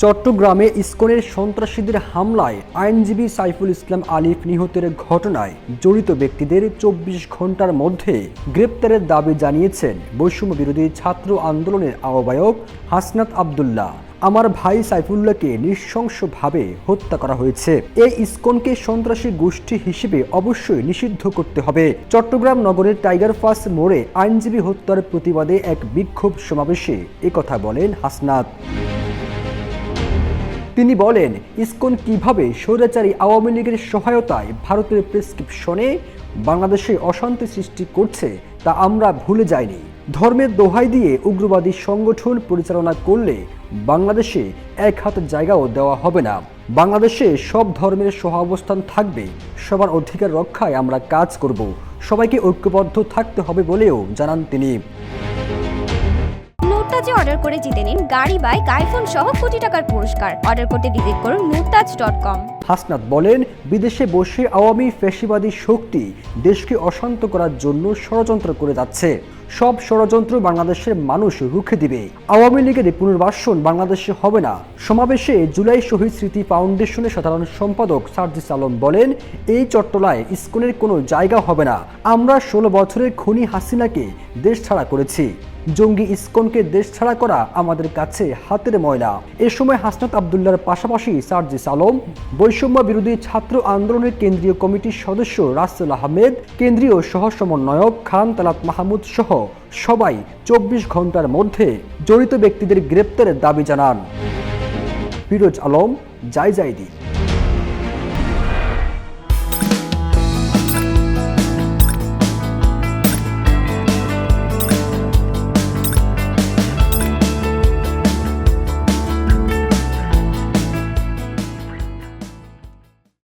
চট্টগ্রামে ইসকনের সন্ত্রাসীদের হামলায় আইনজীবী সাইফুল ইসলাম আলিফ নিহতের ঘটনায় জড়িত ব্যক্তিদের ২৪ ঘন্টার মধ্যে গ্রেপ্তারের দাবি জানিয়েছেন বৈষম্য বিরোধী ছাত্র আন্দোলনের আহ্বায়ক হাসনাত আব্দুল্লাহ। আমার ভাই সাইফুল্লাহকে নৃশংসভাবে হত্যা করা হয়েছে। এই ইসকনকে সন্ত্রাসী গোষ্ঠী হিসেবে অবশ্যই নিষিদ্ধ করতে হবে। চট্টগ্রাম নগরের টাইগার পাস মোড়ে আইনজীবী হত্যার প্রতিবাদে এক বিক্ষোভ সমাবেশে একথা বলেন হাসনাত। তিনি বলেন, ইসকন কিভাবে স্বৈরাচারী আওয়ামী লীগের সহায়তায় ভারতের প্রেসক্রিপশনে বাংলাদেশে অশান্তি সৃষ্টি করছে তা আমরা ভুলে যাইনি। ধর্মের দোহাই দিয়ে উগ্রবাদী সংগঠন পরিচালনা করলে বাংলাদেশে এক হাত জায়গাও দেওয়া হবে না। বাংলাদেশে সব ধর্মের সহাবস্থান থাকবে। সবার অধিকার রক্ষায় আমরা কাজ করব। সবাইকে ঐক্যবদ্ধ থাকতে হবে বলেও জানান তিনি। নুরতাজে অর্ডার করে জিতে নিন গাড়ি, বাইক, আইফোন সহ কোটি টাকার পুরস্কার। অর্ডার করতে ভিজিট করুন nurtaj.com। হাসনাত বলেন, বিদেশে বসে আওয়ামী ফ্যাসিবাদী শক্তি দেশকে অশান্ত করার জন্য ষড়যন্ত্র করে যাচ্ছে। সব ষড়যন্ত্র বাংলাদেশের মানুষ রুখে দিবে। আওয়ামী লীগের পুনর্বাসন বাংলাদেশে হবে না। সমাবেশে জুলাই শহীদ স্মৃতি ফাউন্ডেশনের সাধারণ সম্পাদক সার্জিস আলম বলেন, এই চট্টলায় ইসকনের কোনো জায়গা হবে না। আমরা ১৬ বছরের খুনি হাসিনাকে দেশ ছাড়া করেছি। জঙ্গি ইসকনকে দেশ ছাড়া করা আমাদের কাছে হাতের ময়লা। এ সময় হাসনাত আব্দুল্লাহর পাশাপাশি সার্জিস আলম, বৈষম্য বিরোধী ছাত্র আন্দোলনের কেন্দ্রীয় কমিটির সদস্য রাসেল আহমেদ, কেন্দ্রীয় সহ সমন্বয়ক খান তালাত মাহমুদ সহ সবাই ২৪ ঘন্টার মধ্যে জড়িত ব্যক্তিদের গ্রেপ্তারের দাবি জানান। ফিরোজ আলম, জাইজাইদি।